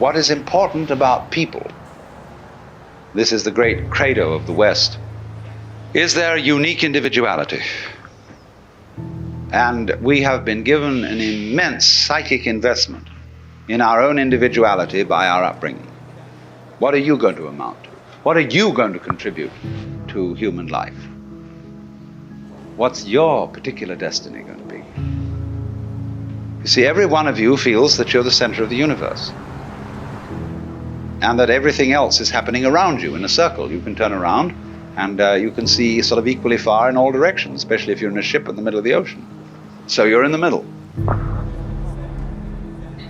what is important about people, this is the great credo of the West, is their unique individuality. And we have been given an immense psychic investment in our own individuality by our upbringing. What are you going to amount to? What are you going to contribute to human life? What's your particular destiny going to be? You see, every one of you feels that you're the center of the universe, and that everything else is happening around you in a circle. You can turn around and you can see sort of equally far in all directions, especially if you're in a ship in the middle of the ocean. So you're in the middle.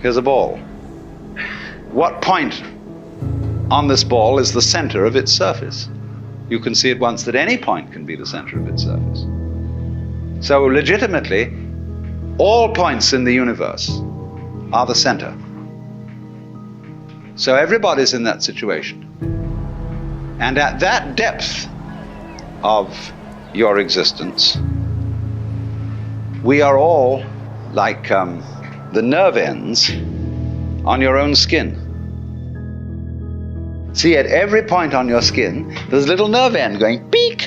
Here's a ball. What point on this ball is the center of its surface? You can see at once that any point can be the center of its surface. So legitimately, all points in the universe are the center. So everybody's in that situation. And at that depth of your existence, we are all like the nerve ends on your own skin. See, at every point on your skin, there's a little nerve end going beep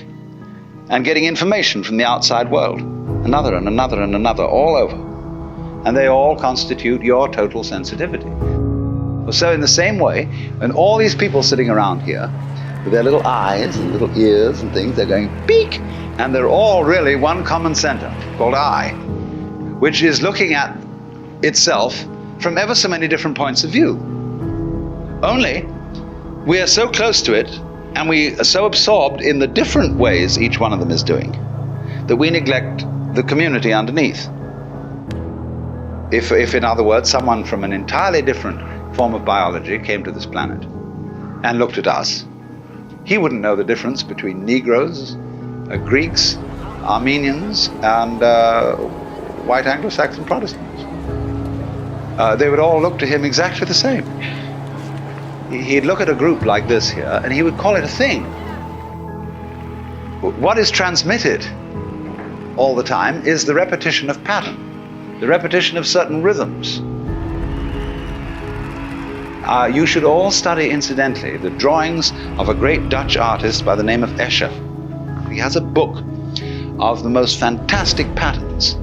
and getting information from the outside world. Another and another and another, all over. And they all constitute your total sensitivity. So in the same way, when all these people sitting around here, with their little eyes and little ears and things, they're going beep, and they're all really one common center called I, which is looking at itself from ever so many different points of view. Only we are so close to it, and we are so absorbed in the different ways each one of them is doing, that we neglect the community underneath. If in other words, someone from an entirely different form of biology came to this planet and looked at us, he wouldn't know the difference between Negroes, Greeks, Armenians, and white Anglo-Saxon Protestants. They would all look to him exactly the same. He'd look at a group like this here, and he would call it a thing. What is transmitted all the time is the repetition of pattern, the repetition of certain rhythms. You should all study, incidentally, the drawings of a great Dutch artist by the name of Escher. He has a book of the most fantastic patterns,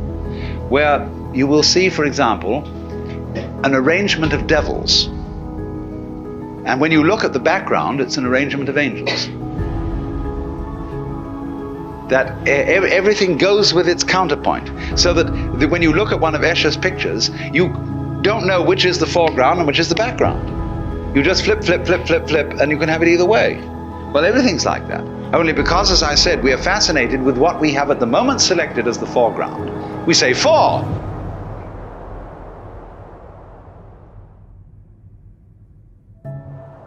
where you will see, for example, an arrangement of devils. And when you look at the background, it's an arrangement of angels. That everything goes with its counterpoint. So that when you look at one of Escher's pictures, you don't know which is the foreground and which is the background. You just flip, flip, flip, flip, flip, and you can have it either way. Well, everything's like that. Only because, as I said, we are fascinated with what we have at the moment selected as the foreground. We say, for.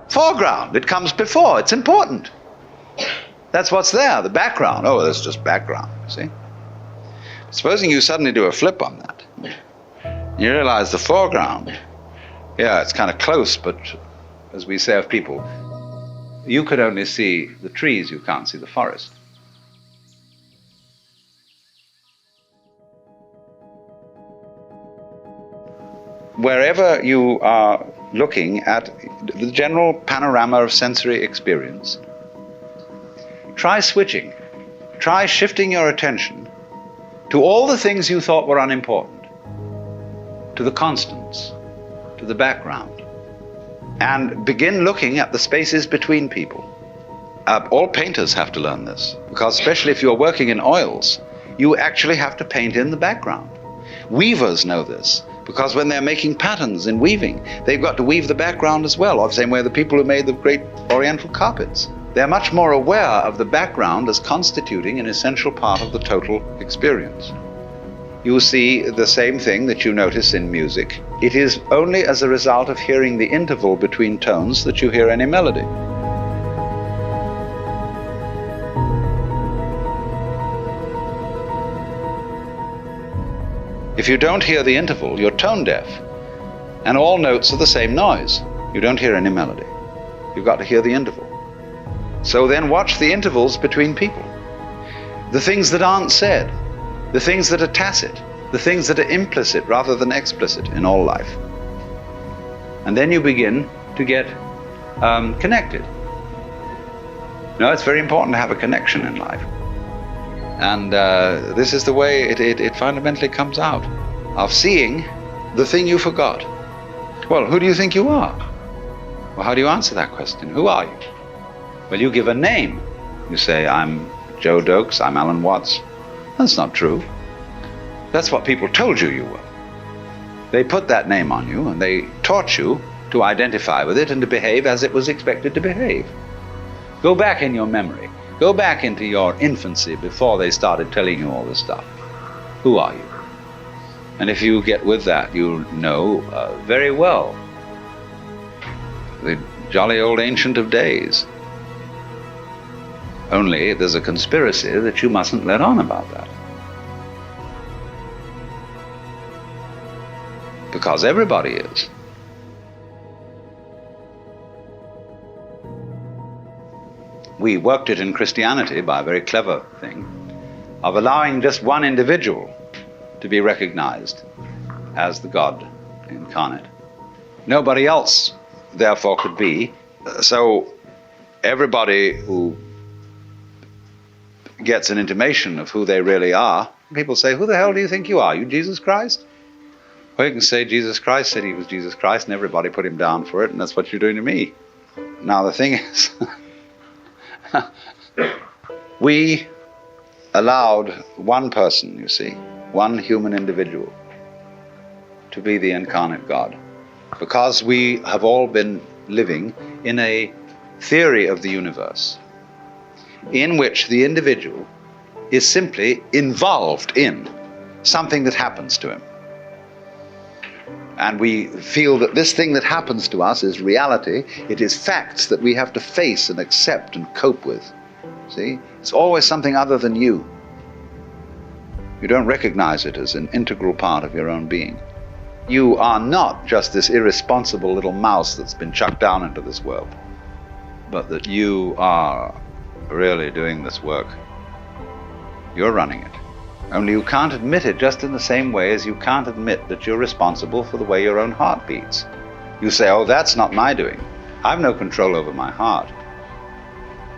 Foreground, it comes before, it's important. That's what's there, the background. Oh, that's just background, see? Supposing you suddenly do a flip on that, you realize the foreground, yeah, it's kind of close, but as we say of people, you could only see the trees, you can't see the forest. Wherever you are looking at the general panorama of sensory experience, try switching, try shifting your attention to all the things you thought were unimportant, to the constants, to the background, and begin looking at the spaces between people. All painters have to learn this, because especially if you're working in oils, you actually have to paint in the background. Weavers know this, because when they're making patterns in weaving, they've got to weave the background as well, or the same way the people who made the great oriental carpets. They're much more aware of the background as constituting an essential part of the total experience. You see the same thing that you notice in music. It is only as a result of hearing the interval between tones that you hear any melody. If you don't hear the interval, you're tone deaf, and all notes are the same noise. You don't hear any melody. You've got to hear the interval. So then watch the intervals between people. The things that aren't said, the things that are tacit, the things that are implicit rather than explicit in all life. And then you begin to get connected. No, it's very important to have a connection in life. And this is the way it fundamentally comes out, of seeing the thing you forgot. Well, who do you think you are? Well, how do you answer that question? Who are you? Well, you give a name. You say, I'm Joe Dokes, I'm Alan Watts. That's not true. That's what people told you you were. They put that name on you, and they taught you to identify with it and to behave as it was expected to behave. Go back in your memory. Go back into your infancy before they started telling you all this stuff. Who are you? And if you get with that, you'll know very well the jolly old Ancient of Days. Only there's a conspiracy that you mustn't let on about that. Because everybody is. We worked it in Christianity by a very clever thing of allowing just one individual to be recognized as the God incarnate. Nobody else, therefore, could be. So everybody who gets an intimation of who they really are, people say, who the hell do you think you are? You Jesus Christ? Well, you can say Jesus Christ said he was Jesus Christ, and everybody put him down for it, and that's what you're doing to me. Now the thing is, we allowed one person, you see, one human individual, to be the incarnate God, because we have all been living in a theory of the universe in which the individual is simply involved in something that happens to him. And we feel that this thing that happens to us is reality. It is facts that we have to face and accept and cope with. See? It's always something other than you. You don't recognize it as an integral part of your own being. You are not just this irresponsible little mouse that's been chucked down into this world, but that you are really doing this work. You're running it. Only you can't admit it, just in the same way as you can't admit that you're responsible for the way your own heart beats. You say, oh, that's not my doing. I've no control over my heart.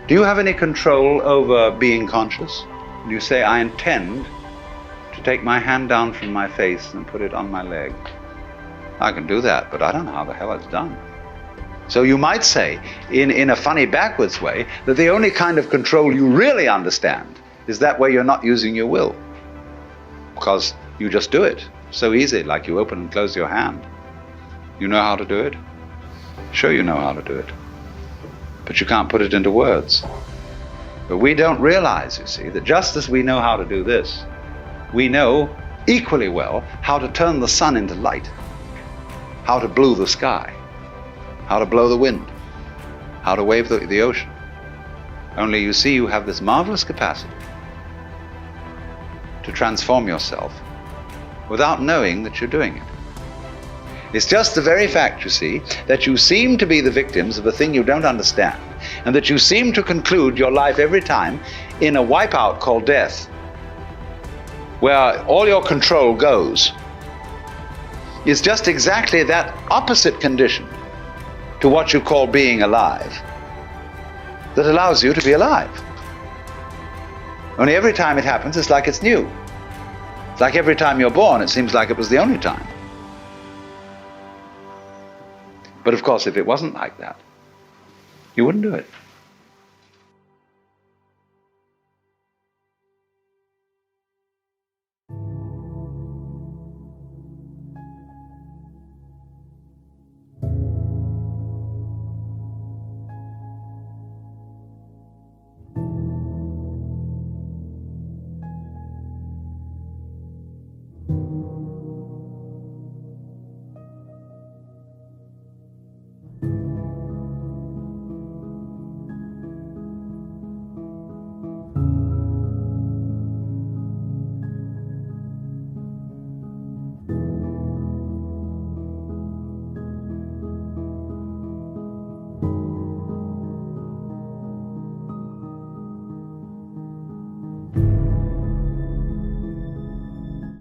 Do you have any control over being conscious? And you say, I intend to take my hand down from my face and put it on my leg. I can do that, but I don't know how the hell it's done. So you might say, in a funny backwards way, that the only kind of control you really understand is that where you're not using your will. Because you just do it so easy, like you open and close your hand. You know how to do it? Sure, you know how to do it. But you can't put it into words. But we don't realize, you see, that just as we know how to do this, we know equally well how to turn the sun into light, how to blue the sky, how to blow the wind, how to wave the ocean. Only you see, you have this marvelous capacity to transform yourself without knowing that you're doing it. It's just the very fact, you see, that you seem to be the victims of a thing you don't understand, and that you seem to conclude your life every time in a wipeout called death, where all your control goes. It's just exactly that opposite condition to what you call being alive that allows you to be alive. Only every time it happens, it's like it's new. It's like every time you're born, it seems like it was the only time. But of course, if it wasn't like that, you wouldn't do it.